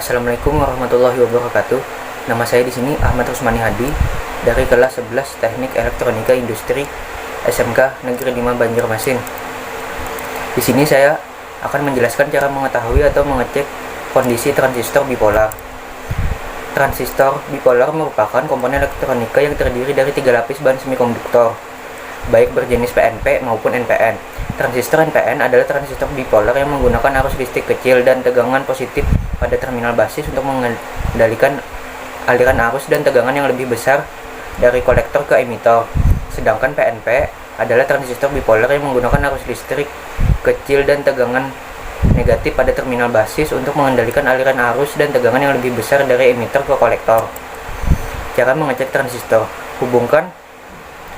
Assalamualaikum warahmatullahi wabarakatuh. Nama saya di sini Ahmad Rusmani Hadi dari kelas 11 Teknik Elektronika Industri SMK Negeri 5 Banjarmasin. Di sini saya akan menjelaskan cara mengetahui atau mengecek kondisi transistor bipolar. Transistor bipolar merupakan komponen elektronika yang terdiri dari 3 lapis bahan semikonduktor, baik berjenis PNP maupun NPN. Transistor NPN adalah transistor bipolar yang menggunakan arus listrik kecil dan tegangan positif pada terminal basis untuk mengendalikan aliran arus dan tegangan yang lebih besar dari kolektor ke emitor. Sedangkan PNP adalah transistor bipolar yang menggunakan arus listrik kecil dan tegangan negatif pada terminal basis untuk mengendalikan aliran arus dan tegangan yang lebih besar dari emitor ke kolektor. Cara mengecek transistor: hubungkan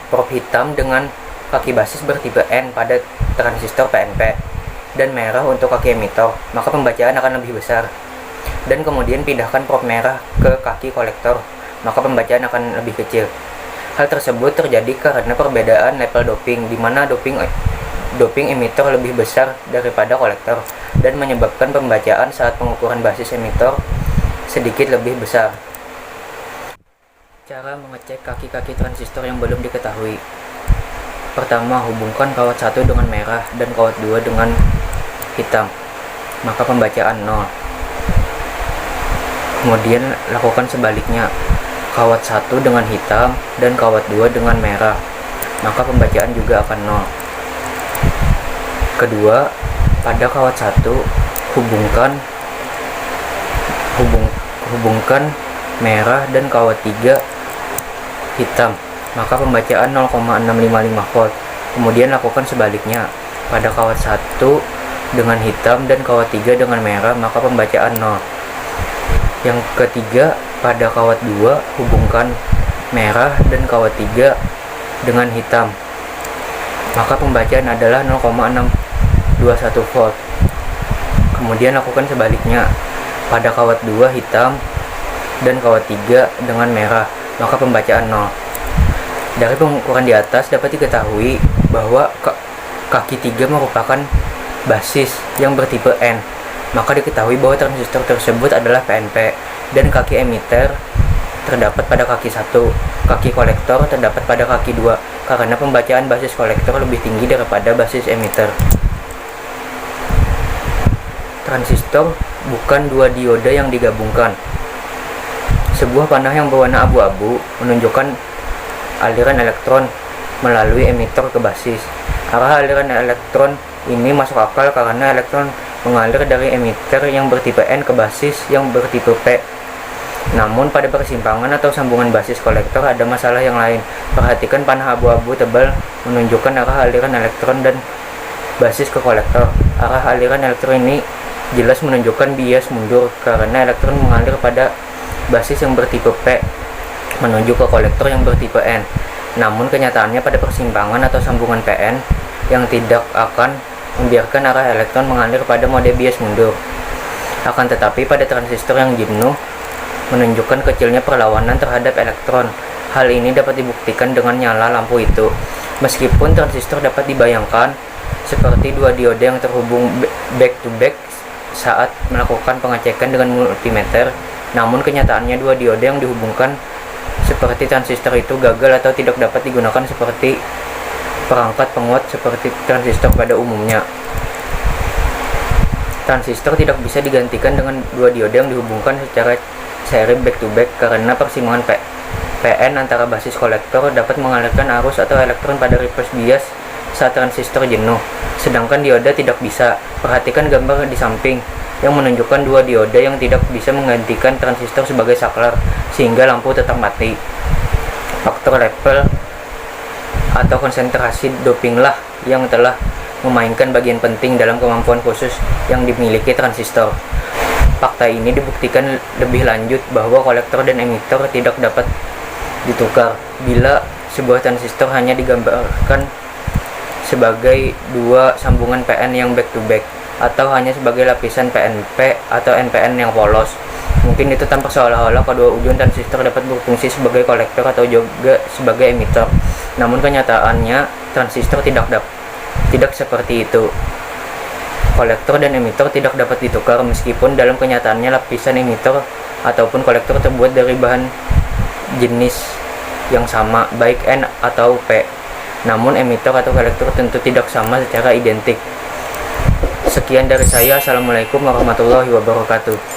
prob hitam dengan kaki basis bertipe N pada transistor PNP dan merah untuk kaki emitor, maka pembacaan akan lebih besar. Dan kemudian pindahkan prob merah ke kaki kolektor, maka pembacaan akan lebih kecil. Hal tersebut terjadi karena perbedaan level doping, di mana doping emitor lebih besar daripada kolektor dan menyebabkan pembacaan saat pengukuran basis emitor sedikit lebih besar. Cara mengecek kaki-kaki transistor yang belum diketahui: pertama, hubungkan kawat 1 dengan merah dan kawat 2 dengan hitam, maka pembacaan 0. Kemudian lakukan sebaliknya, kawat 1 dengan hitam dan kawat 2 dengan merah, maka pembacaan juga akan 0. Kedua, pada kawat 1 hubungkan merah dan kawat 3 hitam, maka pembacaan 0,655 volt. Kemudian lakukan sebaliknya, pada kawat 1 dengan hitam dan kawat 3 dengan merah, maka pembacaan 0. Yang ketiga, pada kawat 2 hubungkan merah dan kawat 3 dengan hitam, maka pembacaan adalah 0,621 volt. Kemudian lakukan sebaliknya, pada kawat 2 hitam dan kawat 3 dengan merah, maka pembacaan 0. Dari pengukuran di atas dapat diketahui bahwa kaki 3 merupakan basis yang bertipe N, maka diketahui bahwa transistor tersebut adalah PNP, dan kaki emitter terdapat pada kaki 1, kaki kolektor terdapat pada kaki 2, karena pembacaan basis kolektor lebih tinggi daripada basis emitter. Transistor bukan dua dioda yang digabungkan. Sebuah panah yang berwarna abu-abu menunjukkan aliran elektron melalui emitor ke basis. Arah aliran elektron ini masuk akal karena elektron mengalir dari emitter yang bertipe N ke basis yang bertipe P. Namun pada persimpangan atau sambungan basis kolektor ada masalah yang lain. Perhatikan panah abu-abu tebal menunjukkan arah aliran elektron dan basis ke kolektor. Arah aliran elektron ini jelas menunjukkan bias mundur karena elektron mengalir pada basis yang bertipe P menuju ke kolektor yang bertipe N. Namun kenyataannya pada persimpangan atau sambungan PN yang tidak akan membiarkan arah elektron mengalir pada mode bias mundur. Akan tetapi pada transistor yang jenuh menunjukkan kecilnya perlawanan terhadap elektron. Hal ini dapat dibuktikan dengan nyala lampu itu. Meskipun transistor dapat dibayangkan seperti dua dioda yang terhubung back to back saat melakukan pengecekan dengan multimeter, namun kenyataannya dua dioda yang dihubungkan seperti transistor itu gagal atau tidak dapat digunakan seperti perangkat penguat seperti transistor pada umumnya. Transistor tidak bisa digantikan dengan dua dioda yang dihubungkan secara seri back to back karena persimpangan PN antara basis kolektor dapat mengalirkan arus atau elektron pada reverse bias saat transistor jenuh, sedangkan dioda tidak bisa. Perhatikan gambar di samping yang menunjukkan dua dioda yang tidak bisa menggantikan transistor sebagai saklar sehingga lampu tetap mati. Faktor level atau konsentrasi dopinglah yang telah memainkan bagian penting dalam kemampuan khusus yang dimiliki transistor. Fakta ini dibuktikan lebih lanjut bahwa kolektor dan emitor tidak dapat ditukar bila sebuah transistor hanya digambarkan sebagai dua sambungan PN yang back to back atau hanya sebagai lapisan PNP atau NPN yang polos. Mungkin itu tampak seolah-olah kedua ujung transistor dapat berfungsi sebagai kolektor atau juga sebagai emitor. Namun kenyataannya transistor tidak seperti itu. Kolektor dan emitor tidak dapat ditukar meskipun dalam kenyataannya lapisan emitor ataupun kolektor terbuat dari bahan jenis yang sama, baik N atau P. Namun emitor atau kolektor tentu tidak sama secara identik. Sekian dari saya. Assalamualaikum warahmatullahi wabarakatuh.